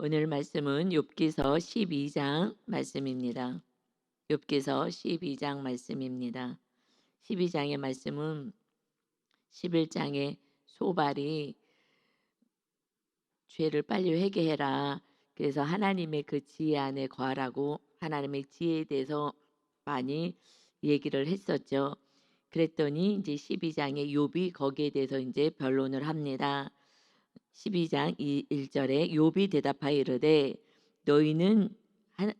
오늘 말씀은 욥기서 12장 말씀입니다. 욥기서 12장 말씀입니다. 12장의 말씀은 11장에 소발이 죄를 빨리 회개해라. 그래서 하나님의 그 지혜 안에 거하라고 하나님의 지혜에 대해서 많이 얘기를 했었죠. 그랬더니 이제 12장에 욥이 거기에 대해서 이제 변론을 합니다. 12장 1절에 욥이 대답하여 이르되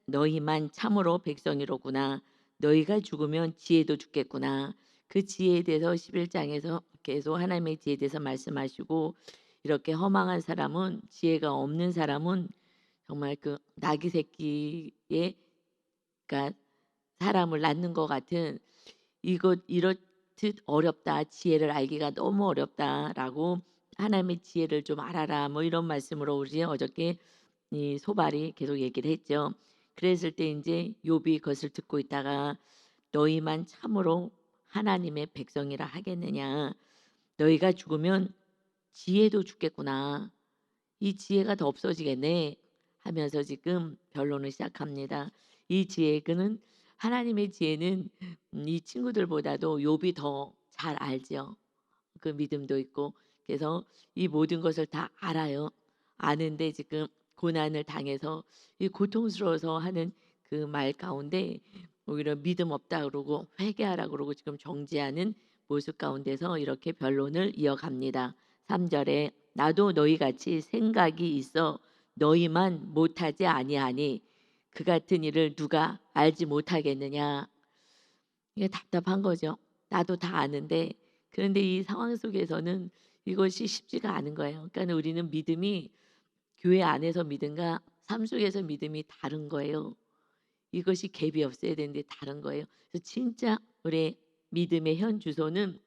너희만 참으로 백성이로구나. 너희가 죽으면 지혜도 죽겠구나. 그 지혜에 대해서 11장에서 계속 하나님의 지혜에 대해서 말씀하시고, 이렇게 허망한 사람은, 지혜가 없는 사람은 정말 그 나귀 새끼의, 그러니까 사람을 낳는 것 같은, 이렇듯 어렵다, 지혜를 알기가 너무 어렵다라고 하나님의 지혜를 좀 알아라, 뭐 이런 말씀으로 우리 어저께 이 소발이 계속 얘기를 했죠. 그랬을 때 이제 욥이 그것을 듣고 있다가 너희만 참으로 하나님의 백성이라 하겠느냐, 너희가 죽으면 지혜도 죽겠구나, 이 지혜가 더 없어지겠네 하면서 지금 변론을 시작합니다. 이 지혜는, 하나님의 지혜는 이 친구들보다도 욥이 더 잘 알죠. 그 믿음도 있고, 그래서 이 모든 것을 다 알아요. 아는데 지금 고난을 당해서 이 고통스러워서 하는 그 말 가운데 오히려 믿음 없다 그러고 회개하라 그러고 지금 정죄하는 모습 가운데서 이렇게 변론을 이어갑니다. 3절에 나도 너희같이 생각이 있어 너희만 못하지 아니하니 그 같은 일을 누가 알지 못하겠느냐. 이게 답답한 거죠. 나도 다 아는데, 그런데 이 상황 속에서는 이것이 쉽지가 않은 거예요. 그러니까 우리는 믿음이 교회 안에서 믿음과 삶 속에서 믿음이 다른 거예요. 이것이 갭이 없어야 되는데 다른 거예요. 그래서 진짜 우리 믿음의 현 주소는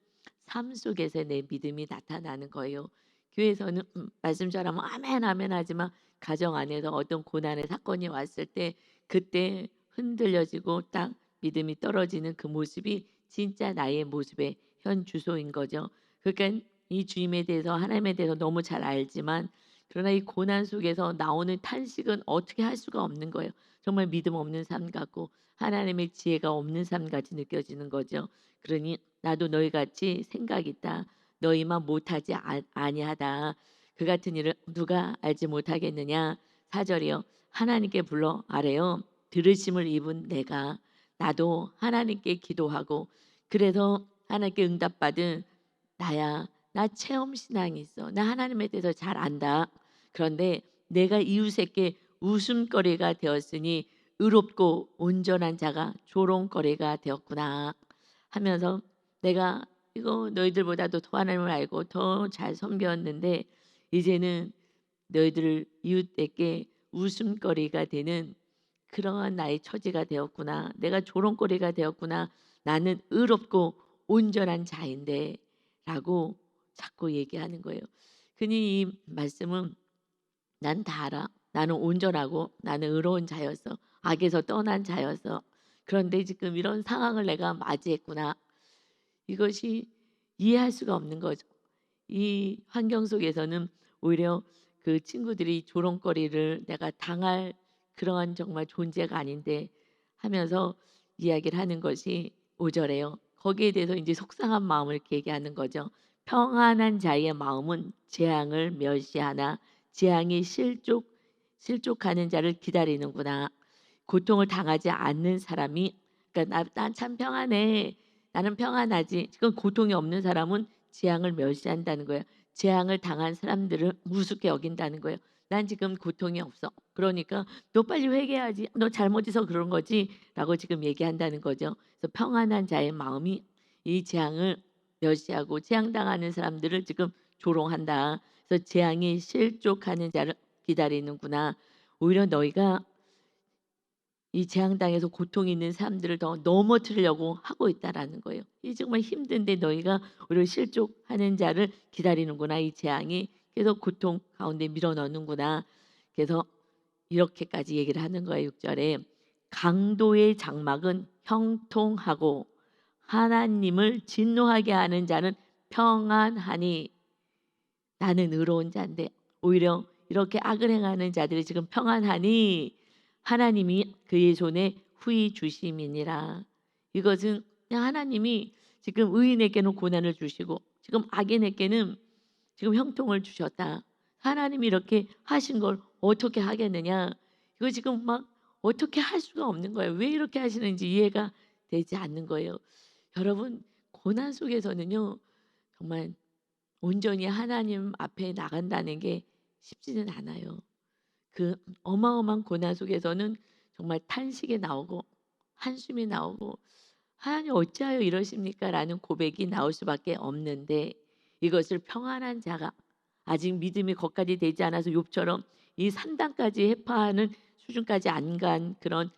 삶 속에서 내 믿음이 나타나는 거예요. 교회에서는 말씀 잘하면 아멘 아멘 하지만 가정 안에서 어떤 고난의 사건이 왔을 때 그때 흔들려지고 딱 믿음이 떨어지는 그 모습이 진짜 나의 모습의 현 주소인 거죠. 그러니까 이 주님에 대해서, 하나님에 대해서 너무 잘 알지만, 그러나 이 고난 속에서 나오는 탄식은 어떻게 할 수가 없는 거예요. 정말 믿음 없는 삶 같고 하나님의 지혜가 없는 삶 같이 느껴지는 거죠. 그러니 나도 너희 같이 생각 있다, 너희만 못하지 아니하다, 그 같은 일을 누가 알지 못하겠느냐. 4절이요. 하나님께 불러 아래요. 들으심을 입은 내가, 나도 하나님께 기도하고 그래서 하나님께 응답받은 나야. 나 체험 신앙이 있어. 나 하나님에 대해서 잘 안다. 그런데 내가 이웃에게 웃음거리가 되었으니 의롭고 온전한 자가 조롱거리가 되었구나 하면서, 내가 이거 너희들보다도 더 하나님을 알고 더 잘 섬겼는데 이제는 너희들 이웃에게 웃음거리가 되는 그러한 나의 처지가 되었구나. 내가 조롱거리가 되었구나. 나는 의롭고 온전한 자인데 라고 자꾸 얘기하는 거예요. 그니 이 말씀은 난 다 알아. 나는 온전하고 나는 의로운 자였어. 악에서 떠난 자였어. 그런데 지금 이런 상황을 내가 맞이했구나. 이것이 이해할 수가 없는 거죠. 이 환경 속에서는 오히려 그 친구들이 조롱거리를 내가 당할 그러한 정말 존재가 아닌데 하면서 이야기를 하는 것이 5절에요. 거기에 대해서 이제 속상한 마음을 이렇게 얘기하는 거죠. 평안한 자의 마음은 재앙을 멸시하나 재앙이 실족하는 자를 기다리는구나. 고통을 당하지 않는 사람이, 그러니까 난 참 평안해, 나는 평안하지, 지금 고통이 없는 사람은 재앙을 멸시한다는 거예요. 재앙을 당한 사람들을 우습게 여긴다는 거예요. 난 지금 고통이 없어. 그러니까 너 빨리 회개해야지. 너 잘못해서 그런 거지라고 지금 얘기한다는 거죠. 그래서 평안한 자의 마음이 이 재앙을 멸시하고 재앙 당하는 사람들을 지금 조롱한다. 그래서 재앙이 실족하는 자를 기다리는구나. 오히려 너희가 이 재앙당해서 고통이 있는 사람들을 더 넘어뜨리려고 하고 있다라는 거예요. 이 정말 힘든데 너희가 오히려 실족하는 자를 기다리는구나. 이 재앙이 계속 고통 가운데 밀어넣는구나. 그래서 이렇게까지 얘기를 하는 거예요. 6절에 강도의 장막은 형통하고 하나님을 진노하게 하는 자는 평안하니, 나는 의로운 자인데 오히려 이렇게 악을 행하는 자들이 지금 평안하니 하나님이 그의 손에 후히 주심이니라. 이것은 그냥 하나님이 지금 의인에게는 고난을 주시고 지금 악인에게는 지금 형통을 주셨다. 하나님이 이렇게 하신 걸 어떻게 하겠느냐. 이거 지금 막 어떻게 할 수가 없는 거예요. 왜 이렇게 하시는지 이해가 되지 않는 거예요. 여러분, 고난 속에서는요, 정말 온전히 하나님 앞에 나간다는 게 쉽지는 않아요. 그 어마어마한 고난 속에서는 정말 탄식이 나오고 한숨이 나오고 '하나님 어찌하여 이러십니까?' 라는 고백이 나올 수밖에 없는데, 이것을 평안한 자가 아직 믿음이 거기까지 되지 않아서 욥처럼 이 산당까지 해파하는 수준까지 안 간 그런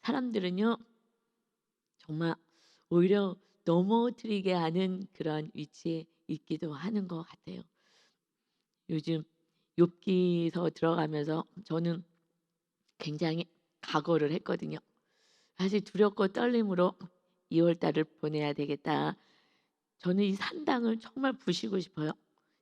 사람들은요, 정말 오히려 넘어뜨리게 하는 그런 위치에 있기도 하는 것 같아요. 요즘 욥기서 들어가면서 저는 굉장히 각오를 했거든요. 사실 두렵고 떨림으로 2월 달을 보내야 되겠다. 저는 이 산당을 정말 부시고 싶어요.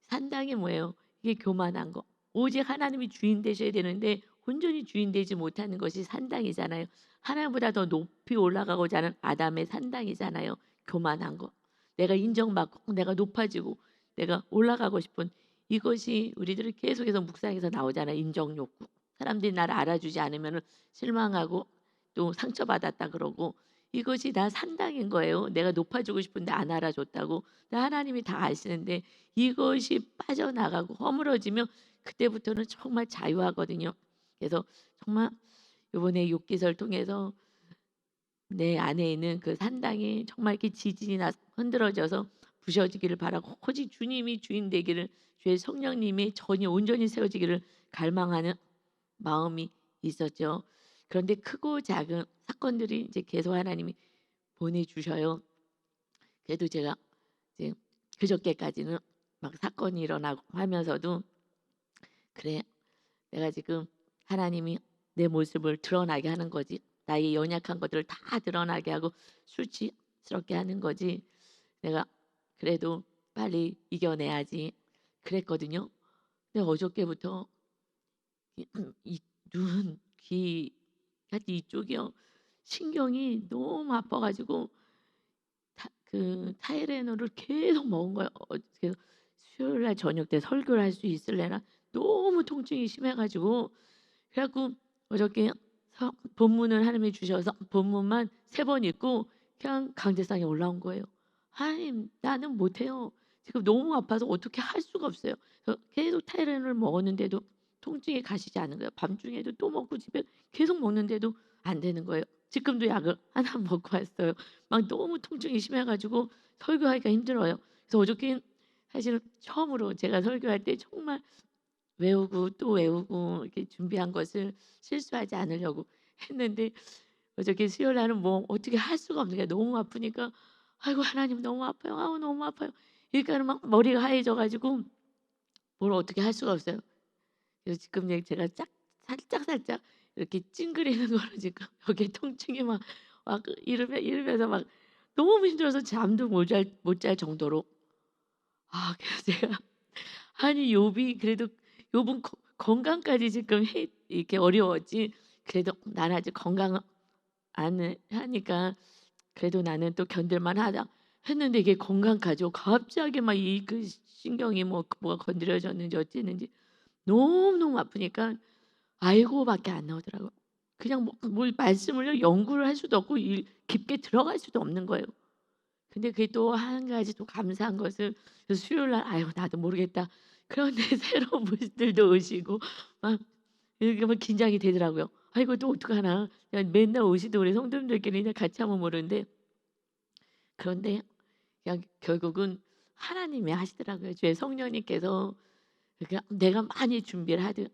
산당이 뭐예요? 이게 교만한 거. 오직 하나님이 주인 되셔야 되는데 온전히 주인 되지 못하는 것이 산당이잖아요. 하나님보다 더 높이 올라가고자 하는 아담의 산당이잖아요. 교만한 거. 내가 인정받고 내가 높아지고 내가 올라가고 싶은 이것이 우리들이 계속해서 묵상에서 나오잖아요. 인정 욕구. 사람들이 나를 알아주지 않으면 실망하고 또 상처받았다 그러고, 이것이 다 산당인 거예요. 내가 높아지고 싶은데 안 알아줬다고. 근데 하나님이 다 아시는데 이것이 빠져나가고 허물어지면 그때부터는 정말 자유하거든요. 그래서 정말 이번에 욥기서를 통해서 내 안에 있는 그 산당이 정말 이렇게 지진이 나서 흔들어져서 부셔지기를 바라고, 오직 주님이 주인 되기를, 주의 성령님이 전이 온전히 세워지기를 갈망하는 마음이 있었죠. 그런데 크고 작은 사건들이 이제 계속 하나님이 보내주셔요. 그래도 제가 이제 그저께까지는 막 사건이 일어나고 하면서도, 그래, 내가 지금 하나님이 내 모습을 드러나게 하는 거지. 나의 연약한 것들을 다 드러나게 하고 수치스럽게 하는 거지. 내가 그래도 빨리 이겨내야지. 그랬거든요. 근데 어저께부터 이 눈, 귀, 하여튼 이쪽이요. 신경이 너무 아파가지고 그 타이레놀을 계속 먹은 거예요. 그래서 수요일 날 저녁 때 설교를 할 수 있을래나 너무 통증이 심해가지고, 그래갖고 어저께 본문을 하나님이 주셔서 본문만 3번 읽고 그냥 강제상에 올라온 거예요. 하나님, 나는 못해요. 지금 너무 아파서 어떻게 할 수가 없어요. 그래서 계속 타이레놀을 먹었는데도 통증이 가시지 않은 거예요. 밤중에도 또 먹고 집에 계속 먹는데도 안 되는 거예요. 지금도 약을 하나 먹고 왔어요. 막 너무 통증이 심해가지고 설교하기가 힘들어요. 그래서 어저께 사실은 처음으로 제가 설교할 때 정말 외우고 또 외우고 이렇게 준비한 것을 실수하지 않으려고 했는데, 어저께 수요일 날은 뭐 어떻게 할 수가 없는 게 너무 아프니까, 아이고 하나님 너무 아파요. 아우 너무 아파요. 그러니까는 막 머리가 하얘져 가지고 뭘 어떻게 할 수가 없어요. 그래서 지금 제가 살짝 이렇게 찡그리는 거로 지금 여기에 통증이 막 이러면서 막 너무 힘들어서 잠도 못 잘 정도로, 그래서 제가 아니 욥이 그래도 욥은 건강까지 지금 이렇게 어려웠지. 그래도 나는 아직 건강을 안 하니까 그래도 나는 또 견딜만 하다 했는데, 이게 건강까지 갑자기 막 이 그 신경이 뭐가 건드려졌는지 어쨌는지 너무너무 아프니까 "아이고"밖에 안 나오더라고요. 그냥 뭘 말씀을요 연구를 할 수도 없고 깊게 들어갈 수도 없는 거예요. 근데 그게 또 한 가지 또 감사한 것은, 그 수요일 날 '아유 나도 모르겠다.' 그런데 새로운 분들도 오시고 막 이렇게 막 긴장이 되더라고요. '아이고 또 어떡하나.' 그냥 맨날 오시던 우리 성도님들끼리 그냥 같이 하면 모르는데, 그런데 그냥 결국은 하나님이 하시더라고요. 주의 성령님께서. 그러니까 내가 많이 준비를 하든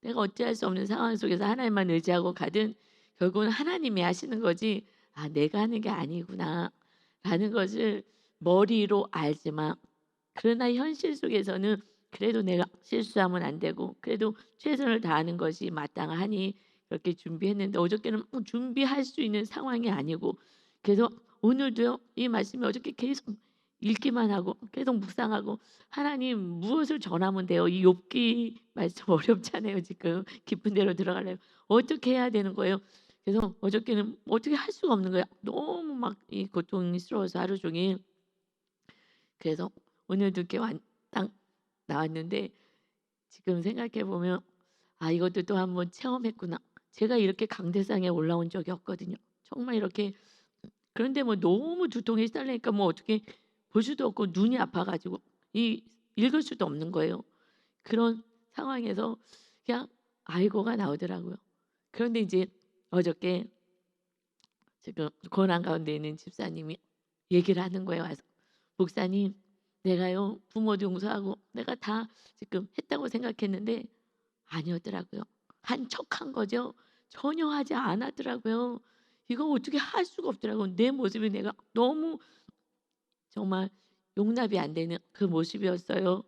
내가 어찌할 수 없는 상황 속에서 하나님만 의지하고 가든 결국은 하나님이 하시는 거지, '아 내가 하는 게 아니구나.'라는 것을 머리로 알지만, 그러나 현실 속에서는 그래도 내가 실수하면 안 되고 그래도 최선을 다하는 것이 마땅하니 그렇게 준비했는데, 어저께는 준비할 수 있는 상황이 아니고, 그래서 오늘도요 이 말씀이 어저께 계속 읽기만 하고 계속 묵상하고 '하나님 무엇을 전하면 돼요?' 이 욥기 말씀 어렵잖아요 지금. 깊은 데로 들어가려면. 어떻게 해야 되는 거예요? 그래서 어저께는 어떻게 할 수가 없는 거야. 너무 막 이 고통스러워서 하루 종일. 그래서 오늘도 이렇게 딱 나왔는데 지금 생각해 보면 '아 이것도 또 한번 체험했구나.' 제가 이렇게 강대상에 올라온 적이 없거든요. 정말 이렇게 그런데 뭐 너무 두통이 시달리니까 뭐 어떻게 볼 수도 없고 눈이 아파 가지고 이 읽을 수도 없는 거예요. 그런 상황에서 그냥 아이고가 나오더라고요. 그런데 이제 어저께 지금 고난 가운데 있는 집사님이 얘기를 하는 거예요 와서. "목사님 내가요 부모도 용서하고 내가 다 지금 했다고 생각했는데 아니었더라고요. 한 척한 거죠. 전혀 하지 않았더라고요. 이거 어떻게 할 수가 없더라고요. 내 모습이 내가 너무 정말 용납이 안 되는 그 모습이었어요.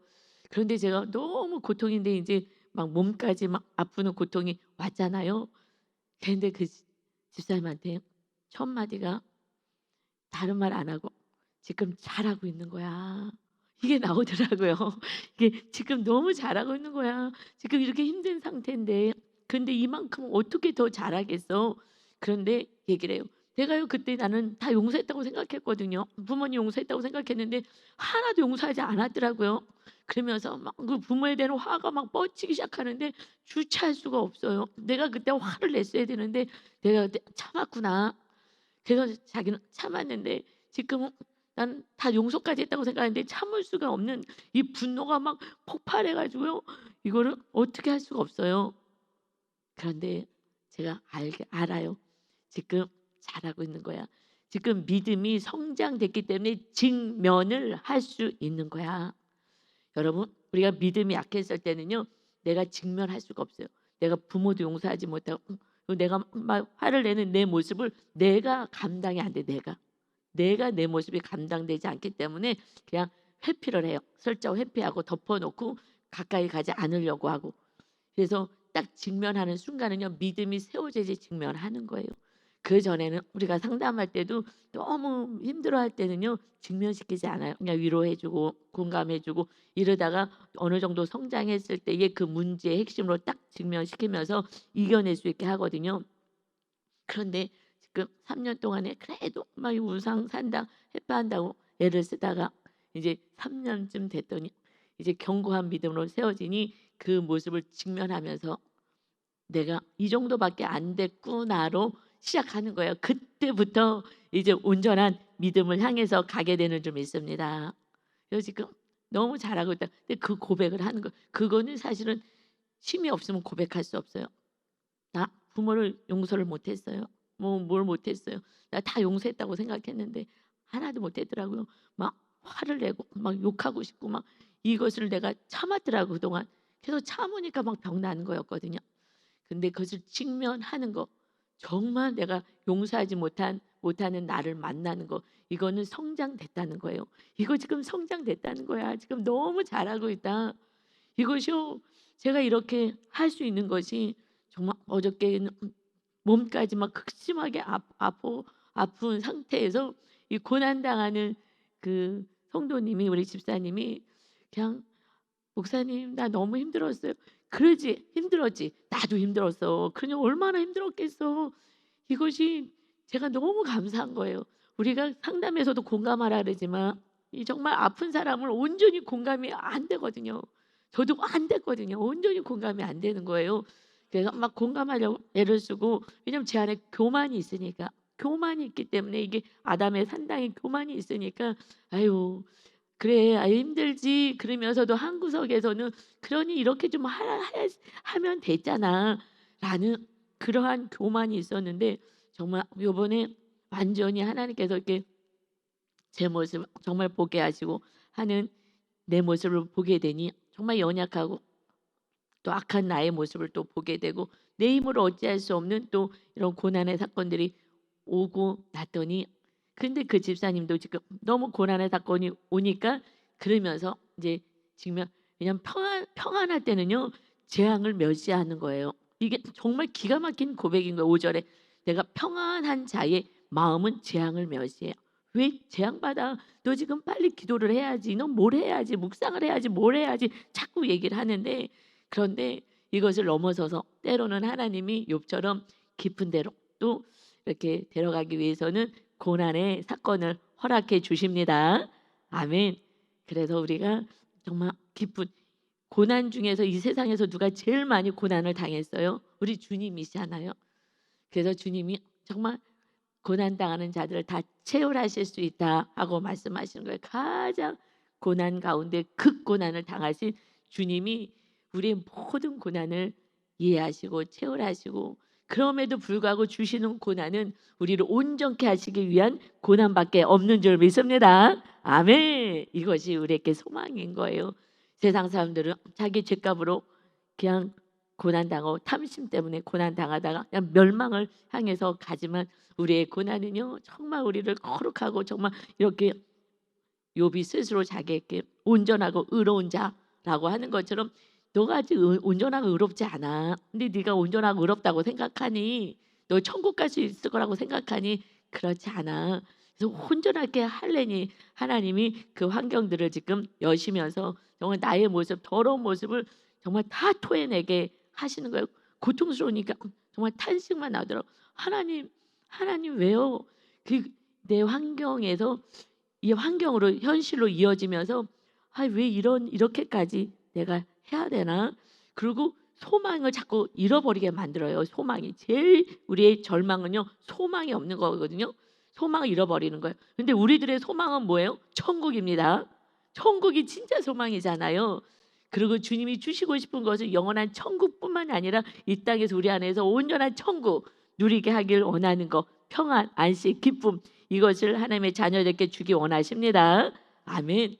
그런데 제가 너무 고통인데 이제 막 몸까지 막 아프는 고통이 왔잖아요. 근데 그 집사님한테 첫 마디가 다른 말 안 하고 "지금 잘하고 있는 거야." 이게 나오더라고요. 이게 "지금 너무 잘하고 있는 거야. 지금 이렇게 힘든 상태인데 근데 이만큼 어떻게 더 잘하겠어." 그런데 얘기를 해요. "내가요 그때 나는 다 용서했다고 생각했거든요. 부모님 용서했다고 생각했는데 하나도 용서하지 않았더라고요." 그러면서 막 그 부모에 대한 화가 막 뻗치기 시작하는데 주체할 수가 없어요. '내가 그때 화를 냈어야 되는데 내가 그때 참았구나.' 그래서 자기는 참았는데 지금은 나는 다 용서까지 했다고 생각하는데 참을 수가 없는 이 분노가 막 폭발해 가지고요. 이거를 어떻게 할 수가 없어요. 그런데 제가 알게 알아요. 지금 잘하고 있는 거야. 지금 믿음이 성장됐기 때문에 직면을 할 수 있는 거야. 여러분 우리가 믿음이 약했을 때는요. 내가 직면할 수가 없어요. 내가 부모도 용서하지 못하고 내가 막 화를 내는 내 모습을 내가 감당이 안 돼 내가. 내가 내 모습이 감당되지 않기 때문에 그냥 회피를 해요. 슬쩍 회피하고 덮어 놓고 가까이 가지 않으려고 하고. 그래서 딱 직면하는 순간은요. 믿음이 세워져야지 직면하는 거예요. 그전에는 우리가 상담할 때도 너무 힘들어할 때는요. 직면시키지 않아요. 그냥 위로해 주고 공감해 주고 이러다가 어느 정도 성장했을 때의 그 문제의 핵심으로 딱 직면시키면서 이겨낼 수 있게 하거든요. 그런데 지금 3년 동안에 그래도 막 이 우상 산다 해파한다고 애를 쓰다가 이제 3 년쯤 됐더니 이제 견고한 믿음으로 세워지니 그 모습을 직면하면서 '내가 이 정도밖에 안 됐구나.'로 시작하는 거예요. 그때부터 이제 온전한 믿음을 향해서 가게 되는 줄 믿습니다. 그래서 지금 너무 잘하고 있다. 근데 그 고백을 하는 거 그거는 사실은 힘이 없으면 고백할 수 없어요. 나 부모를 용서를 못 했어요. 뭐 뭘 못 했어요. 나 다 용서했다고 생각했는데 하나도 못 했더라고요. 막 화를 내고 막 욕하고 싶고 막 이것을 내가 참았더라고 그동안. 그래서 참으니까 막 병 나는 거였거든요. 근데 그것을 직면하는 거 정말 내가 용서하지 못하는 나를 만나는 거 이거는 성장됐다는 거예요. 이거 지금 성장됐다는 거야. 지금 너무 잘하고 있다. 이것이요. 제가 이렇게 할 수 있는 것이 정말 어저께는 몸까지 막 극심하게 아픈 상태에서 이 고난당하는 그 성도님이 우리 집사님이 그냥 "목사님 나 너무 힘들었어요." "그러지. 힘들었지. 나도 힘들었어." 그냥 얼마나 힘들었겠어. 이것이 제가 너무 감사한 거예요. 우리가 상담에서도 공감하라 그러지만 이 정말 아픈 사람을 온전히 공감이 안 되거든요. 저도 안 됐거든요. 온전히 공감이 안 되는 거예요. 그래서 막 공감하려고 애를 쓰고 왜냐면 제 안에 교만이 있으니까. 교만이 있기 때문에 이게 아담의 산당에 교만이 있으니까 '아유 그래. 아 힘들지.' 그러면서도 한 구석에서는 '그러니 이렇게 좀 하라 해 하면 됐잖아.'라는 그러한 교만이 있었는데 정말 요번에 완전히 하나님께서 이렇게 제 모습을 정말 보게 하시고 하는 내 모습을 보게 되니 정말 연약하고 또 악한 나의 모습을 또 보게 되고 내 힘으로 어찌할 수 없는 또 이런 고난의 사건들이 오고 났더니 근데 그 집사님도 지금 너무 고난의 사건이 오니까 그러면서 이제 지금 왜냐면 평안할 때는요 재앙을 멸시하는 거예요. 이게 정말 기가 막힌 고백인 거예요. 5 절에 내가 평안한 자의 마음은 재앙을 멸시해요. 왜 재앙받아? 너 지금 빨리 기도를 해야지. 너 뭘 해야지. 묵상을 해야지. 뭘 해야지." 자꾸 얘기를 하는데, 그런데 이것을 넘어서서 때로는 하나님이 욥처럼 깊은 데로 또 이렇게 데려가기 위해서는 고난의 사건을 허락해 주십니다. 아멘. 그래서 우리가 정말 깊은 고난 중에서 이 세상에서 누가 제일 많이 고난을 당했어요? 우리 주님이시잖아요. 그래서 주님이 정말 고난당하는 자들을 다 채울하실 수 있다 하고 말씀하시는 거예요. 가장 고난 가운데 극고난을 당하신 주님이 우리의 모든 고난을 이해하시고 채울하시고, 그럼에도 불구하고 주시는 고난은 우리를 온전케 하시기 위한 고난밖에 없는 줄 믿습니다. 아멘. 이것이 우리에게 소망인 거예요. 세상 사람들은 자기 죄값으로 그냥 고난당하고 탐심 때문에 고난당하다가 그냥 멸망을 향해서 가지만, 우리의 고난은요 정말 우리를 거룩하고 정말 이렇게 욥이 스스로 자기에게 온전하고 의로운 자라고 하는 것처럼, 너가 아직 온전하고 의롭지 않아. 근데 네가 온전하고 의롭다고 생각하니, 너 천국 갈 수 있을 거라고 생각하니 그렇지 않아. 그래서 온전하게 하려니 하나님이 그 환경들을 지금 여시면서 정말 나의 모습, 더러운 모습을 정말 다 토해내게 하시는 거예요. 고통스러우니까 정말 탄식만 나더라고. 하나님, 하나님 왜요? 그 내 환경에서 이 환경으로 현실로 이어지면서, 아, 왜 이렇게까지 내가 해야 되나? 그리고 소망을 자꾸 잃어버리게 만들어요. 소망이 제일, 우리의 절망은요 소망이 없는 거거든요. 소망을 잃어버리는 거예요. 근데 우리들의 소망은 뭐예요? 천국입니다. 천국이 진짜 소망이잖아요. 그리고 주님이 주시고 싶은 것은 영원한 천국뿐만 아니라 이 땅에서 우리 안에서 온전한 천국 누리게 하길 원하는 것, 평안, 안식, 기쁨, 이것을 하나님의 자녀들께 주기 원하십니다. 아멘.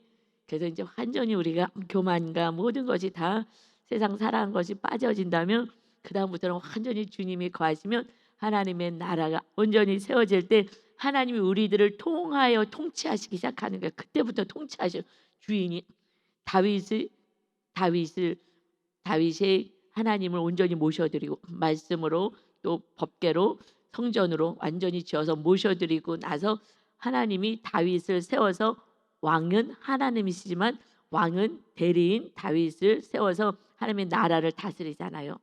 그래서 이제 완전히 우리가 교만과 모든 것이 다 세상 살아간 것이 빠져진다면, 그 다음부터는 완전히 주님이 거하시면 하나님의 나라가 온전히 세워질 때 하나님이 우리들을 통하여 통치하시기 시작하는 거예요. 그때부터 통치하셔. 주인이 다윗을 다윗을 다윗의 하나님을 온전히 모셔드리고 말씀으로 또 법궤로 성전으로 완전히 지어서 모셔드리고 나서, 하나님이 다윗을 세워서, 왕은 하나님이시지만 왕은 대리인 다윗을 세워서 하나님의 나라를 다스리잖아요.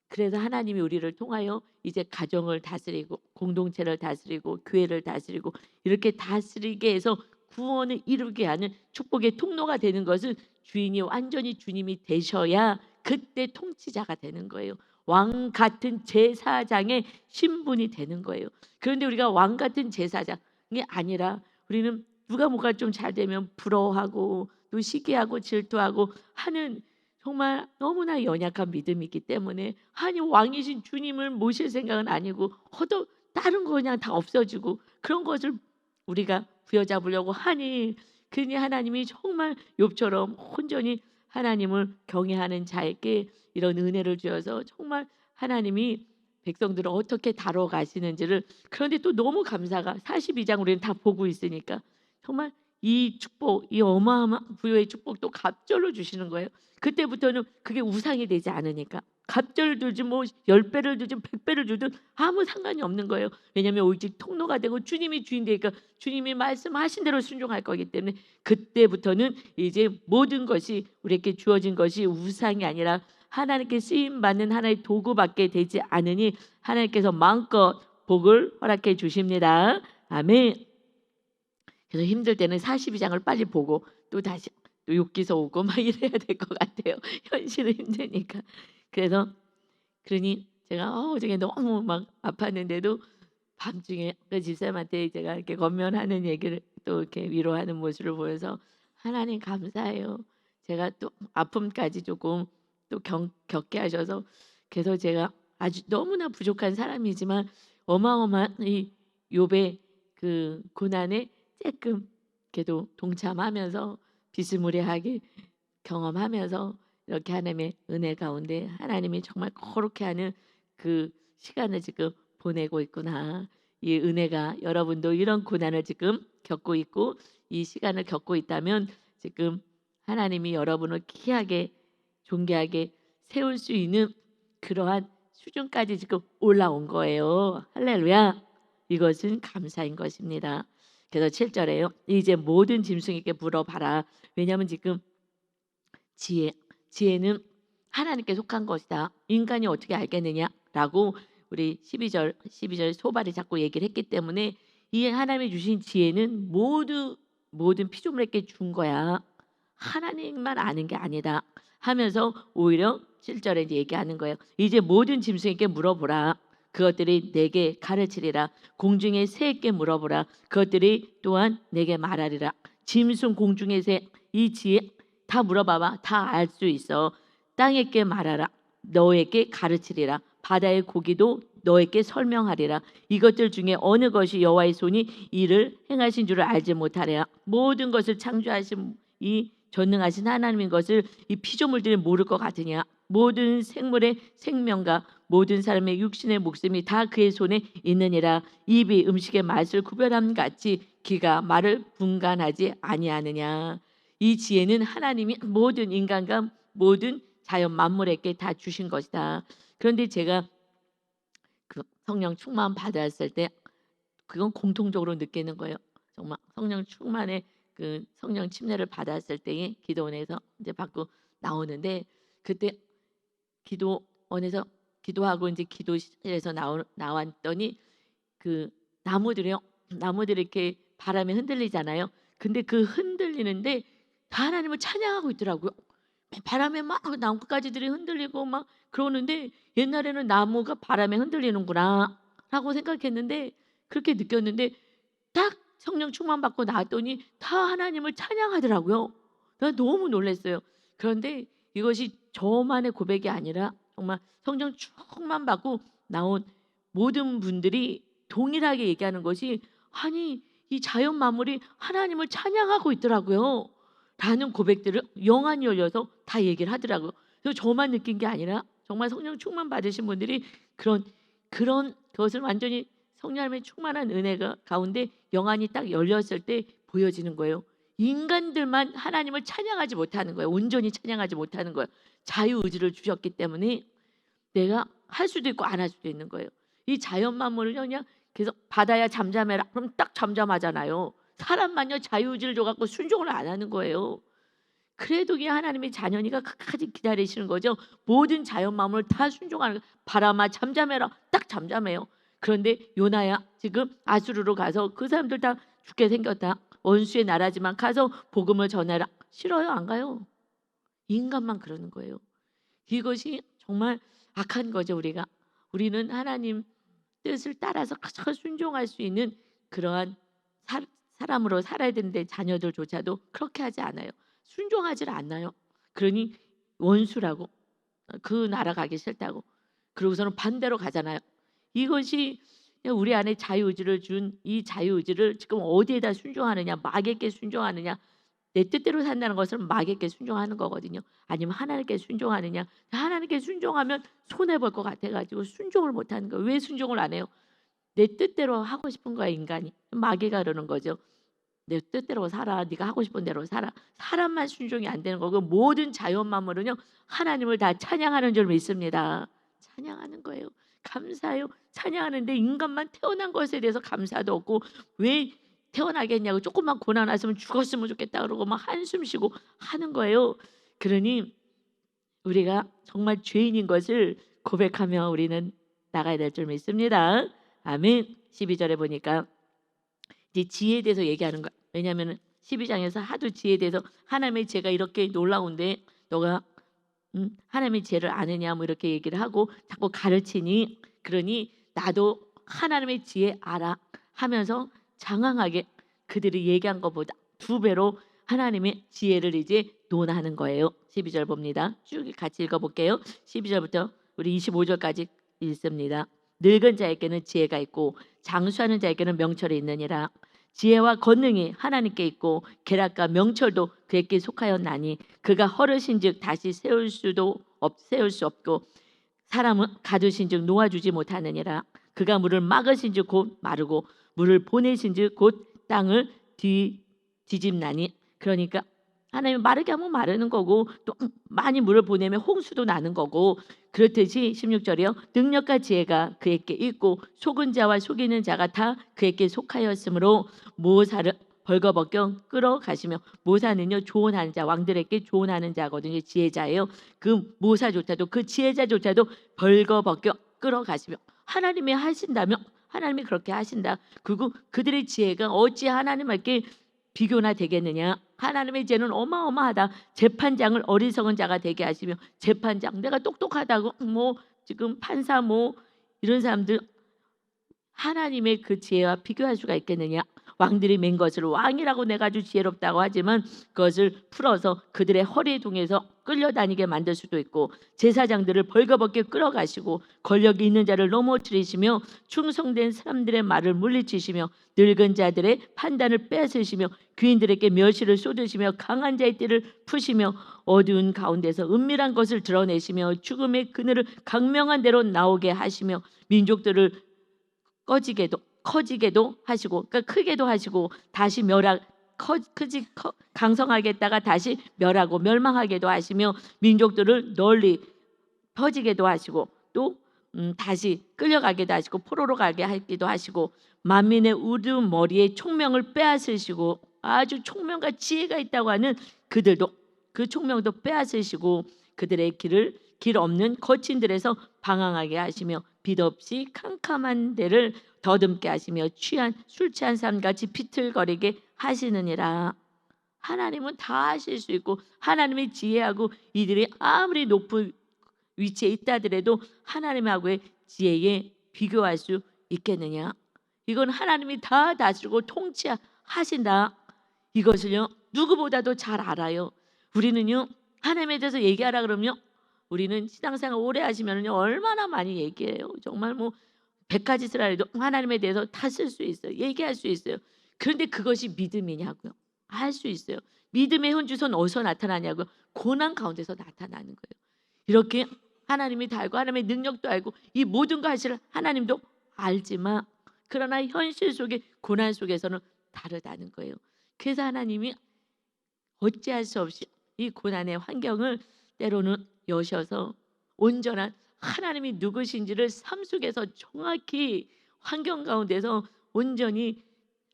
그래서 하나님이 우리를 통하여 이제 가정을 다스리고 공동체를 다스리고 교회를 다스리고 이렇게 다스리게 해서 구원을 이루게 하는 축복의 통로가 되는 것은, 주인이 완전히 주님이 되셔야 그때 통치자가 되는 거예요. 왕 같은 제사장의 신분이 되는 거예요. 그런데 우리가 왕 같은 제사장이 아니라, 우리는 누가 뭐가 좀 잘 되면 부러워하고 또 시기하고 질투하고 하는, 정말 너무나 연약한 믿음이 있기 때문에, 아니 왕이신 주님을 모실 생각은 아니고 허도 다른 거 그냥 다 없어지고 그런 것을 우리가 부여잡으려고 하니, 그니 하나님이 정말 욥처럼 온전히 하나님을 경외하는 자에게 이런 은혜를 주어서 정말 하나님이 백성들을 어떻게 다뤄 가시는지를, 그런데 또 너무 감사가 42장 우리는 다 보고 있으니까 정말 이 축복, 이 어마어마한 부여의 축복도 갑절로 주시는 거예요. 그때부터는 그게 우상이 되지 않으니까 갑절을 두지 뭐 10배를 두지 100배를 주든 아무 상관이 없는 거예요. 왜냐하면 오직 통로가 되고 주님이 주인 되니까 주님이 말씀하신 대로 순종할 거기 때문에, 그때부터는 이제 모든 것이 우리에게 주어진 것이 우상이 아니라 하나님께 쓰임 받는 하나의 도구밖에 되지 않으니 하나님께서 마음껏 복을 허락해 주십니다. 아멘. 그래서 힘들 때는 42장을 빨리 보고 또 다시 또 욥기서 오고 막 이래야 될 것 같아요. 현실은 힘드니까. 그래서 그러니 제가 어저께 너무 막 아팠는데도 밤중에 그 집사람한테 제가 이렇게 권면하는 얘기를 또 이렇게 위로하는 모습을 보여서, 하나님 감사해요. 제가 또 아픔까지 조금 또 겪게 하셔서, 그래서 제가 아주 너무나 부족한 사람이지만 어마어마한 이 욥의 그 고난에 조금 그래도 동참하면서 비스무리하게 경험하면서 이렇게 하나님의 은혜 가운데 하나님이 정말 거룩해 하는 그 시간을 지금 보내고 있구나. 이 은혜가, 여러분도 이런 고난을 지금 겪고 있고 이 시간을 겪고 있다면 지금 하나님이 여러분을 귀하게 존귀하게 세울 수 있는 그러한 수준까지 지금 올라온 거예요. 할렐루야. 이것은 감사인 것입니다. 그래서 7절에요. 이제 모든 짐승에게 물어봐라. 왜냐하면 지금 지혜는 하나님께 속한 것이다. 인간이 어떻게 알겠느냐라고 우리 12절 소발이 자꾸 얘기를 했기 때문에 이 하나님이 주신 지혜는 모든 피조물에게 준 거야. 하나님만 아는 게 아니다 하면서 오히려 7절에 이제 얘기하는 거예요. 이제 모든 짐승에게 물어보라. 그것들이 내게 가르치리라. 공중의 새에게 물어보라. 그것들이 또한 내게 말하리라. 짐승, 공중의 새, 이 지혜 다 물어봐봐. 다 알 수 있어. 땅에게 말하라. 너에게 가르치리라. 바다의 고기도 너에게 설명하리라. 이것들 중에 어느 것이 여호와의 손이 이를 행하신 줄을 알지 못하랴. 모든 것을 창조하신 이 전능하신 하나님인 것을 이 피조물들이 모를 것 같으냐. 모든 생물의 생명과 모든 사람의 육신의 목숨이 다 그의 손에 있느니라. 입이 음식의 맛을 구별함 같이 귀가 말을 분간하지 아니하느냐. 이 지혜는 하나님이 모든 인간과 모든 자연 만물에게 다 주신 것이다. 그런데 제가 그 성령 충만 받았을 때 그건 공통적으로 느끼는 거예요. 정말 성령 충만의 그 성령 침례를 받았을 때에 기도원에서 이제 받고 나오는데 그때 기도원에서 기도하고 이제 기도실에서 나왔더니 그 나무들이 이렇게 바람에 흔들리잖아요. 근데 그 흔들리는데 다 하나님을 찬양하고 있더라고요. 바람에 막 나뭇가지들이 흔들리고 막 그러는데 옛날에는 나무가 바람에 흔들리는구나 라고 생각했는데 그렇게 느꼈는데 딱 성령 충만 받고 나왔더니 다 하나님을 찬양하더라고요. 나 너무 놀랐어요. 그런데 이것이 저만의 고백이 아니라 정말 성령 충만 받고 나온 모든 분들이 동일하게 얘기하는 것이 아니 이 자연 만물이 하나님을 찬양하고 있더라고요. 라는 고백들을 영안이 열려서 다 얘기를 하더라고요. 그래서 저만 느낀 게 아니라 정말 성령 충만 받으신 분들이 그런 그것을 완전히 성령님의 충만한 은혜가 가운데 영안이 딱 열렸을 때 보여지는 거예요. 인간들만 하나님을 찬양하지 못하는 거예요. 온전히 찬양하지 못하는 거예요. 자유의지를 주셨기 때문에 내가 할 수도 있고 안 할 수도 있는 거예요. 이 자연 만물을 그냥 계속 바다야 잠잠해라. 그럼 딱 잠잠하잖아요. 사람만요 자유의지를 줘갖고 순종을 안 하는 거예요. 그래도 이 하나님의 자녀니까 끝까지 기다리시는 거죠. 모든 자연 만물을 다 순종하는 거예요. 바람아 잠잠해라. 딱 잠잠해요. 그런데 요나야 지금 아수르로 가서 그 사람들 다 죽게 생겼다. 원수의 나라지만 가서 복음을 전해라. 싫어요? 안 가요? 인간만 그러는 거예요. 이것이 정말 악한 거죠. 우리는 하나님 뜻을 따라서 순종할 수 있는 그러한 사람으로 살아야 되는데 자녀들조차도 그렇게 하지 않아요. 순종하지 않나요? 그러니 원수라고 그 나라 가기 싫다고 그러고서는 반대로 가잖아요. 이것이 우리 안에 자유의지를 준 이 자유의지를 지금 어디에다 순종하느냐, 마귀에게 순종하느냐. 내 뜻대로 산다는 것은 마귀에게 순종하는 거거든요. 아니면 하나님께 순종하느냐. 하나님께 순종하면 손해볼 것 같아가지고 순종을 못하는 거예요. 왜 순종을 안 해요? 내 뜻대로 하고 싶은 거야 인간이. 마귀가 그러는 거죠. 내 뜻대로 살아. 네가 하고 싶은 대로 살아. 사람만 순종이 안 되는 거고 모든 자연 만물은요 하나님을 다 찬양하는 줄 믿습니다. 찬양하는 거예요. 감사해요. 찬양하는데 인간만 태어난 것에 대해서 감사도 없고 왜 태어나겠냐고 조금만 고난 왔으면 죽었으면 좋겠다 그러고 막 한숨 쉬고 하는 거예요. 그러니 우리가 정말 죄인인 것을 고백하며 우리는 나가야 될 줄 믿습니다. 아멘. 12절에 보니까 이제 지혜에 대해서 얘기하는 거야. 왜냐하면 12장에서 하도 지혜에 대해서 하나님의 지혜가 이렇게 놀라운데 너가 하나님의 지혜를 아느냐 뭐 이렇게 얘기를 하고 자꾸 가르치니 그러니 나도 하나님의 지혜 알아 하면서 장황하게 그들이 얘기한 것보다 2배로 하나님의 지혜를 이제 논하는 거예요. 12절 봅니다. 쭉 같이 읽어볼게요. 12절부터 우리 25절까지 읽습니다. 늙은 자에게는 지혜가 있고 장수하는 자에게는 명철이 있느니라. 지혜와 권능이 하나님께 있고 계략과 명철도 그에게 속하였나니 그가 허르신즉 다시 세울 수 없고 사람은 가두신즉 놓아주지 못하느니라. 그가 물을 막으신즉 곧 마르고 물을 보내신즉 곧 땅을 뒤집나니. 그러니까 하나님이 마르게 하면 마르는 거고 또 많이 물을 보내면 홍수도 나는 거고 그렇듯이 16절이요. 능력과 지혜가 그에게 있고 속은 자와 속이는 자가 다 그에게 속하였으므로 모사를 벌거벗겨 끌어가시며 모사는요 조언하는 자 왕들에게 조언하는 자거든요. 지혜자예요. 그 모사조차도 그 지혜자조차도 벌거벗겨 끌어가시며 하나님이 하신다면 하나님이 그렇게 하신다. 그리고 그들의 지혜가 어찌 하나님께 비교나 되겠느냐. 하나님의 죄는 어마어마하다. 재판장을 어리석은 자가 되게 하시며 재판장 내가 똑똑하다고 뭐 지금 판사 뭐 이런 사람들 하나님의 그 지혜와 비교할 수가 있겠느냐. 왕들이 맨 것을 왕이라고 내가 아주 지혜롭다고 하지만 그것을 풀어서 그들의 허리 동에서 끌려다니게 만들 수도 있고 제사장들을 벌거벗게 끌어가시고 권력이 있는 자를 넘어뜨리시며 충성된 사람들의 말을 물리치시며 늙은 자들의 판단을 빼앗으시며 귀인들에게 멸시를 쏟으시며 강한 자의 띠를 푸시며 어두운 가운데서 은밀한 것을 드러내시며 죽음의 그늘을 강명한 대로 나오게 하시며 민족들을 커지게도 하시고 그러니까 크게도 하시고 다시 강성하게 했다가 다시 멸하고 멸망하게도 하시며 민족들을 널리 퍼지게도 하시고 또 다시 끌려가게도 하시고 포로로 가게 하기도 하시고 만민의 우두머리에 총명을 빼앗으시고 아주 총명과 지혜가 있다고 하는 그들도 그 총명도 빼앗으시고 그들의 길 없는 거친들에서 방황하게 하시며 빛 없이 캄캄한 데를 더듬게 하시며 술 취한 사람같이 비틀거리게 하시느니라. 하나님은 다 하실 수 있고 하나님의 지혜하고 이들이 아무리 높은 위치에 있다 하더라도 하나님하고의 지혜에 비교할 수 있겠느냐. 이건 하나님이 다 다스리고 통치하신다. 이것을요 누구보다도 잘 알아요. 우리는요 하나님에 대해서 얘기하라 그러면요 우리는 신앙생활 오래 하시면요 얼마나 많이 얘기해요. 정말 뭐 100가지 쓰라 해도 하나님에 대해서 다 쓸 수 있어요. 얘기할 수 있어요. 그런데 그것이 믿음이냐고요. 할 수 있어요. 믿음의 현주소는 어디서 나타나냐고요. 고난 가운데서 나타나는 거예요. 이렇게 하나님이 다 알고 하나님의 능력도 알고 이 모든 것을 하나님도 알지만 그러나 현실 속에 고난 속에서는 다르다는 거예요. 그래서 하나님이 어찌할 수 없이 이 고난의 환경을 때로는 여셔서 온전한 하나님이 누구신지를 삶 속에서 정확히 환경 가운데서 온전히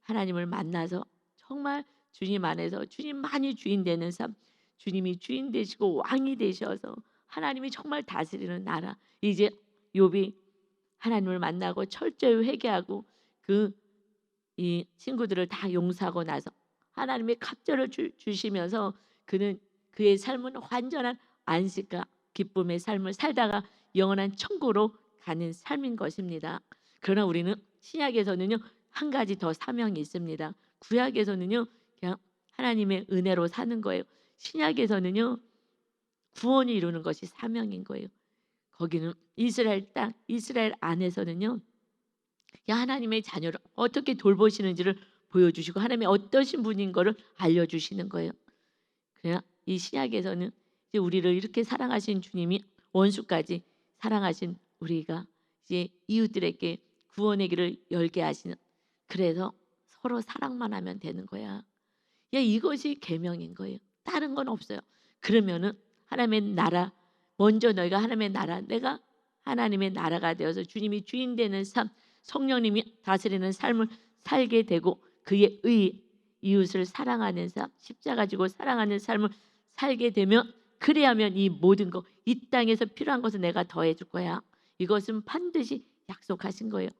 하나님을 만나서 정말 주님 안에서 주님만이 주인 되는 삶, 주님이 주인 되시고 왕이 되셔서 하나님이 정말 다스리는 나라. 이제 욥이 하나님을 만나고 철저히 회개하고 그 이 친구들을 다 용서하고 나서 하나님의 갑절을 주시면서 그는 그의 삶은 완전한 안식과 기쁨의 삶을 살다가 영원한 천국으로 가는 삶인 것입니다. 그러나 우리는 신약에서는요 한 가지 더 사명이 있습니다. 구약에서는요 그냥 하나님의 은혜로 사는 거예요. 신약에서는요 구원을 이루는 것이 사명인 거예요. 거기는 이스라엘 땅, 이스라엘 안에서는요 하나님의 자녀를 어떻게 돌보시는지를 보여주시고 하나님이 어떠신 분인 거를 알려주시는 거예요. 그냥 이 신약에서는 이제 우리를 이렇게 사랑하신 주님이 원수까지 사랑하신 우리가 이제 이웃들에게 구원의 길을 열게 하시는 그래서 서로 사랑만 하면 되는 거야. 이것이 계명인 거예요. 다른 건 없어요. 그러면은 하나님의 나라 먼저 너희가 하나님의 나라 내가 하나님의 나라가 되어서 주님이 주인 되는 삶 성령님이 다스리는 삶을 살게 되고 그의 이웃을 사랑하는 삶 십자가 지고 사랑하는 삶을 살게 되면 그래야면 이 모든 거 이 땅에서 필요한 것을 내가 더해 줄 거야. 이것은 반드시 약속하신 거예요.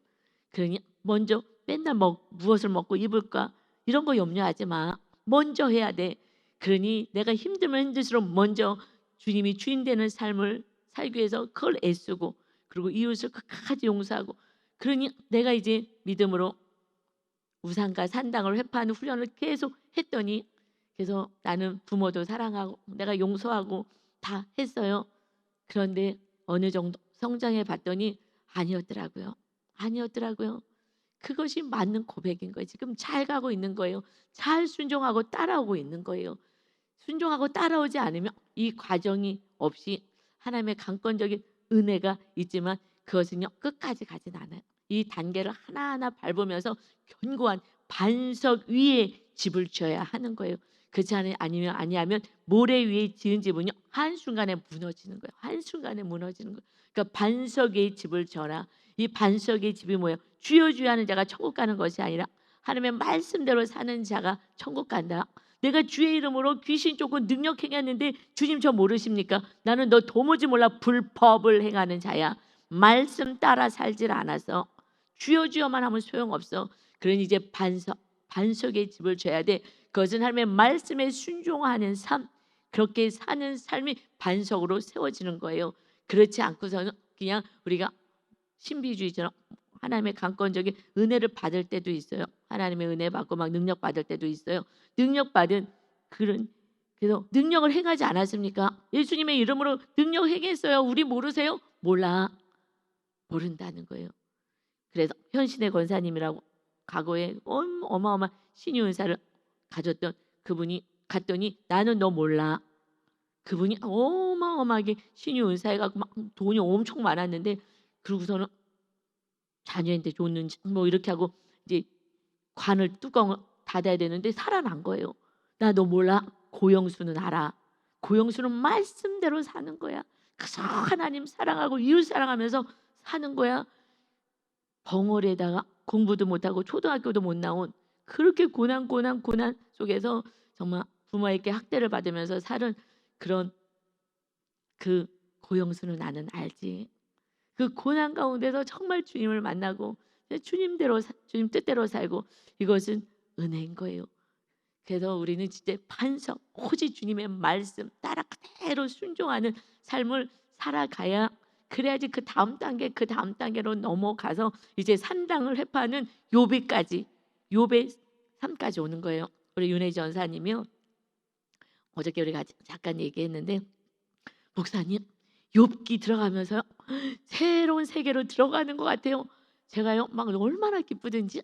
그러니 먼저 맨날 무엇을 먹고 입을까 이런 거 염려하지 마. 먼저 해야 돼. 그러니 내가 힘들면 힘들수록 먼저 주님이 주인 되는 삶을 살기 위해서 그걸 애쓰고 그리고 이웃을 끝까지 용서하고 그러니 내가 이제 믿음으로 우상과 산당을 회파하는 훈련을 계속 했더니 그래서 나는 부모도 사랑하고 내가 용서하고 다 했어요. 그런데 어느 정도 성장해 봤더니 아니었더라고요. 아니었더라고요. 그것이 맞는 고백인 거예요. 지금 잘 가고 있는 거예요. 잘 순종하고 따라오고 있는 거예요. 순종하고 따라오지 않으면 이 과정이 없이 하나님의 강권적인 은혜가 있지만 그것은요 끝까지 가진 않아요. 이 단계를 하나하나 밟으면서 견고한 반석 위에 집을 지어야 하는 거예요. 그렇지 아니면 아니하면 모래 위에 지은 집은요 한순간에 무너지는 거예요. 한순간에 무너지는 거예요. 그러니까 반석의 집을 져라. 이 반석의 집이 뭐예요? 주여 주여 하는 자가 천국 가는 것이 아니라 하나님의 말씀대로 사는 자가 천국 간다. 내가 주의 이름으로 귀신 쫓고 능력 행했는데 주님 저 모르십니까? 나는 너 도무지 몰라 불법을 행하는 자야. 말씀 따라 살질 않아서 주여 주여만 하면 소용없어. 그러니 이제 반석의 집을 져야 돼. 그것은 하나님의 말씀에 순종하는 삶, 그렇게 사는 삶이 반석으로 세워지는 거예요. 그렇지 않고서는 그냥 우리가 신비주의처럼 하나님의 강권적인 은혜를 받을 때도 있어요. 하나님의 은혜 받고 막 능력 받을 때도 있어요. 능력 받은 그래서 능력을 행하지 않았습니까? 예수님의 이름으로 능력 행했어요. 우리 모르세요? 몰라. 모른다는 거예요. 그래서 현신의 권사님이라고 과거에 어마어마한 신유 은사를 가졌던 그분이 갔더니 나는 너 몰라. 그분이 어마어마하게 신유 은사해갖고 막 돈이 엄청 많았는데 그러고서는 자녀한테 줬는지 뭐 이렇게 하고 이제 뚜껑을 닫아야 되는데 살아난 거예요. 나 너 몰라? 고영수는 알아. 고영수는 말씀대로 사는 거야. 그저 하나님 사랑하고 이웃 사랑하면서 사는 거야. 벙어리에다가 공부도 못하고 초등학교도 못 나온 그렇게 고난 속에서 정말 부모에게 학대를 받으면서 살은 그런 그 고영수는 나는 알지. 그 고난 가운데서 정말 주님을 만나고 주님 뜻대로 살고 이것은 은혜인 거예요. 그래서 우리는 진짜 반석 오직 주님의 말씀 따라 그대로 순종하는 삶을 살아가야 그래야지 그 다음 단계로 넘어가서 이제 산당을 회파하는 요배까지 요배 삶까지 오는 거예요. 우리 윤혜 전사님이요. 어저께 우리가 잠깐 얘기했는데 목사님 욥기 들어가면서 새로운 세계로 들어가는 것 같아요. 제가요 막 얼마나 기쁘든지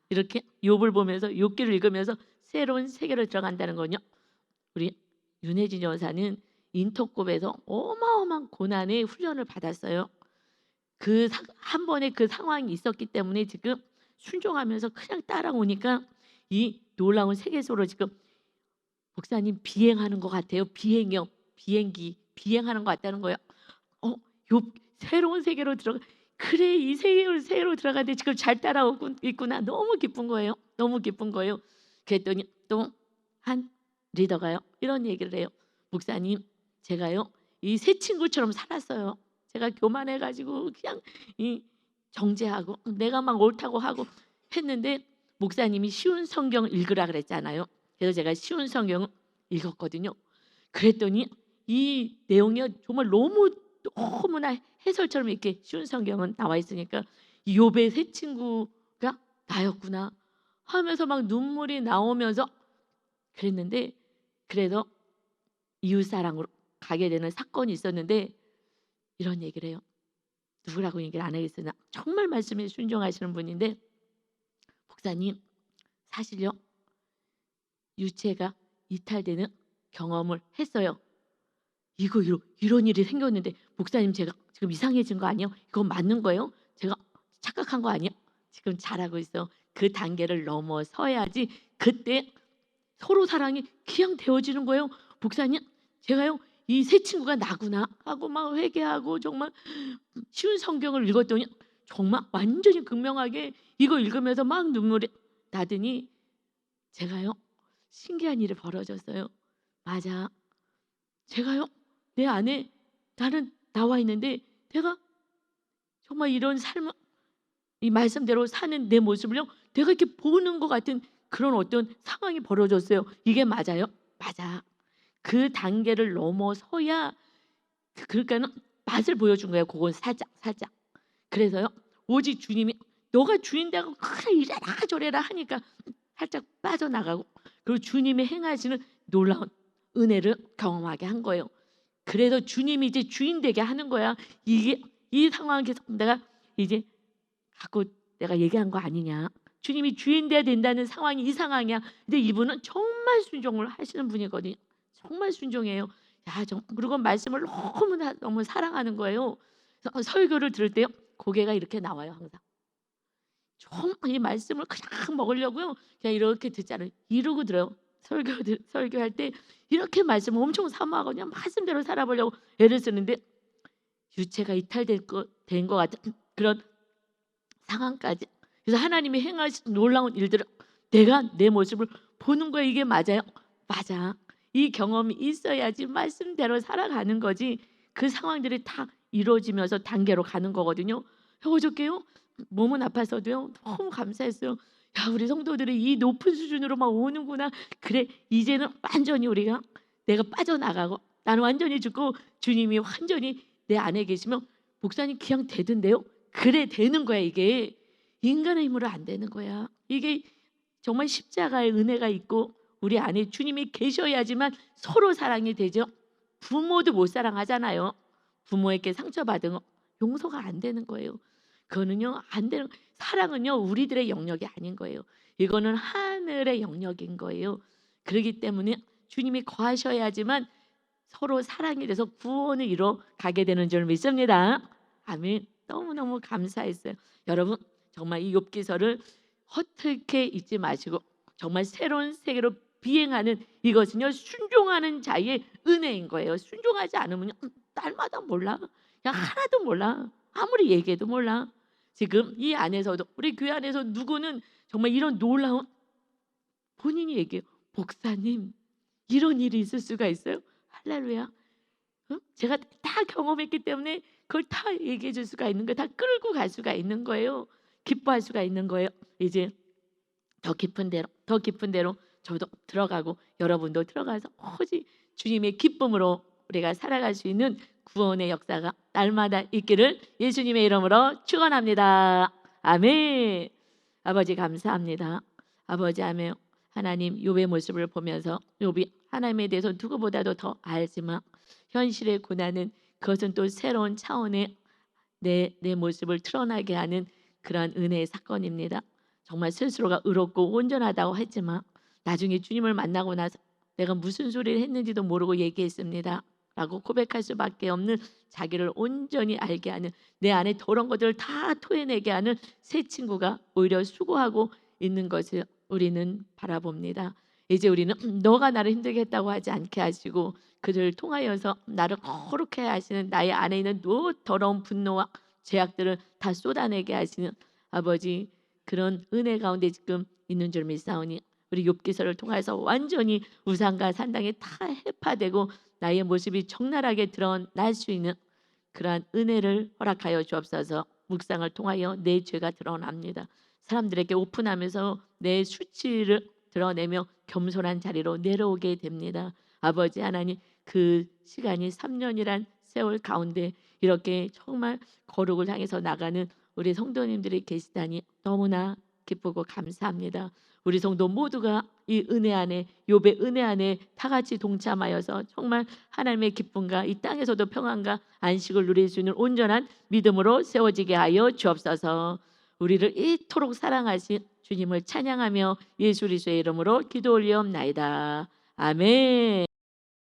이렇게 욥을 보면서 욥기를 읽으면서 새로운 세계로 들어간다는 거요. 우리 윤혜진 여사는 인터콥에서 어마어마한 고난의 훈련을 받았어요. 한 번의 그 상황이 있었기 때문에 지금 순종하면서 그냥 따라오니까 이 놀라운 세계소로 지금 목사님 비행하는 것 같아요. 비행기 비행하는 것 같다는 거예요. 새로운 세계로 들어가. 그래 이 세계로 들어가는데 지금 잘 따라오고 있구나. 너무 기쁜 거예요. 너무 기쁜 거예요. 그랬더니 또 한 리더가요 이런 얘기를 해요. 목사님 제가요 이 새 친구처럼 살았어요. 제가 교만해가지고 그냥 이 정죄하고 내가 막 옳다고 하고 했는데 목사님이 쉬운 성경 읽으라 그랬잖아요. 그래서 제가 쉬운 성경을 읽었거든요. 그랬더니 이 내용이 정말 너무나 해설처럼 이렇게 쉬운 성경은 나와 있으니까 욥의 새 친구가 나였구나 하면서 막 눈물이 나오면서 그랬는데 그래서 이웃사랑으로 가게 되는 사건이 있었는데 이런 얘기를 해요. 누구라고 얘기를 안 하겠으나 정말 말씀에 순종하시는 분인데 목사님 사실요 유체가 이탈되는 경험을 했어요. 이런 일이 생겼는데 목사님 제가 지금 이상해진 거 아니에요? 이거 맞는 거예요? 제가 착각한 거 아니에요? 지금 잘하고 있어. 그 단계를 넘어서야지 그때 서로 사랑이 그냥 되어지는 거예요. 목사님 제가요 이 새 친구가 나구나 하고 막 회개하고 정말 쉬운 성경을 읽었더니 정말 완전히 극명하게 이거 읽으면서 막 눈물이 나더니 제가요 신기한 일이 벌어졌어요. 맞아. 제가요 내 안에 나는 나와 있는데 내가 정말 이런 삶을 이 말씀대로 사는 내 모습을요 내가 이렇게 보는 것 같은 그런 어떤 상황이 벌어졌어요. 이게 맞아요? 맞아. 그 단계를 넘어서야 그러니까는 맛을 보여준 거예요. 그건 살짝. 그래서요 오직 주님이 너가 주인되고 그래 이래라 저래라 하니까 살짝 빠져나가고 그리고 주님이 행하시는 놀라운 은혜를 경험하게 한 거예요. 그래서 주님이 이제 주인 되게 하는 거야. 이게 이 상황에서 내가 이제 갖고 내가 얘기한 거 아니냐. 주님이 주인 돼야 된다는 상황이 이 상황이야. 근데 이분은 정말 순종을 하시는 분이거든요. 정말 순종해요. 그리고 말씀을 너무 사랑하는 거예요. 그래서 설교를 들을 때요 고개가 이렇게 나와요. 항상 정말 이 말씀을 그냥 먹으려고요 그냥 이렇게 듣잖아요. 이러고 들어요. 설교할 때 이렇게 말씀을 엄청 사모하고 그냥 말씀대로 살아보려고 애를 쓰는데 유체가 이탈될 된 것 같은 그런 상황까지. 그래서 하나님이 행하신 놀라운 일들을 내가 내 모습을 보는 거예요. 이게 맞아요? 맞아. 이 경험이 있어야지 말씀대로 살아가는 거지. 그 상황들이 다 이루어지면서 단계로 가는 거거든요. 어저께요 몸은 아파서도요 너무 감사했어요. 야, 우리 성도들이 이 높은 수준으로 막 오는구나. 그래, 이제는 완전히 우리가 내가 빠져나가고 나는 완전히 죽고 주님이 완전히 내 안에 계시면 목사님 그냥 되던데요. 그래, 되는 거야. 이게 인간의 힘으로 안 되는 거야. 이게 정말 십자가의 은혜가 있고 우리 안에 주님이 계셔야지만 서로 사랑이 되죠. 부모도 못 사랑하잖아요. 부모에게 상처받은 거 용서가 안 되는 거예요. 그거는요 안 되는, 사랑은요 우리들의 영역이 아닌 거예요. 이거는 하늘의 영역인 거예요. 그렇기 때문에 주님이 거하셔야지만 서로 사랑이 돼서 구원을 이뤄 가게 되는 줄 믿습니다. 아멘. 너무너무 감사했어요. 여러분 정말 이 욥기서를 어떻게 잊지 마시고 정말 새로운 세계로 비행하는 이것은요 순종하는 자의 은혜인 거예요. 순종하지 않으면 날마다 몰라. 그냥 하나도 몰라. 아무리 얘기해도 몰라. 지금 이 안에서도 우리 교회 안에서 누구는 정말 이런 놀라운 본인이 얘기해요. 목사님 이런 일이 있을 수가 있어요? 할렐루야. 제가 다 경험했기 때문에 그걸 다 얘기해 줄 수가 있는 거예요. 다 끌고 갈 수가 있는 거예요. 기뻐할 수가 있는 거예요. 이제 더 깊은 데로 저도 들어가고 여러분도 들어가서 오직 주님의 기쁨으로 우리가 살아갈 수 있는 구원의 역사가 날마다 있기를 예수님의 이름으로 축원합니다. 아멘. 아버지 감사합니다. 아버지 아멘. 하나님 욥의 모습을 보면서 욥이 하나님에 대해서 누구보다도 더 알지만 현실의 고난은 그것은 또 새로운 차원의 내 모습을 드러나게 하는 그러한 은혜의 사건입니다. 정말 스스로가 의롭고 온전하다고 했지만 나중에 주님을 만나고 나서 내가 무슨 소리를 했는지도 모르고 얘기했습니다 라고 고백할 수밖에 없는, 자기를 온전히 알게 하는, 내 안에 더러운 것들을 다 토해내게 하는 새 친구가 오히려 수고하고 있는 것을 우리는 바라봅니다. 이제 우리는 너가 나를 힘들게 했다고 하지 않게 하시고 그들을 통하여서 나를 거룩해 하시는, 나의 안에 있는 더러운 분노와 죄악들을 다 쏟아내게 하시는 아버지, 그런 은혜 가운데 지금 있는 줄 믿사오니 우리 욥기서를 통해서 완전히 우상과 산당이 다 해파되고 나의 모습이 적나라하게 드러날 수 있는 그러한 은혜를 허락하여 주옵소서. 묵상을 통하여 내 죄가 드러납니다. 사람들에게 오픈하면서 내 수치를 드러내며 겸손한 자리로 내려오게 됩니다. 아버지 하나님, 그 시간이 3년이란 세월 가운데 이렇게 정말 거룩을 향해서 나가는 우리 성도님들이 계시다니 너무나 기쁘고 감사합니다. 우리 성도 모두가 이 은혜 안에, 욥의 은혜 안에 다 같이 동참하여서 정말 하나님의 기쁨과 이 땅에서도 평안과 안식을 누릴 수 있는 온전한 믿음으로 세워지게 하여 주옵소서. 우리를 이토록 사랑하신 주님을 찬양하며 예수 그리스도의 이름으로 기도 올리옵나이다. 아멘.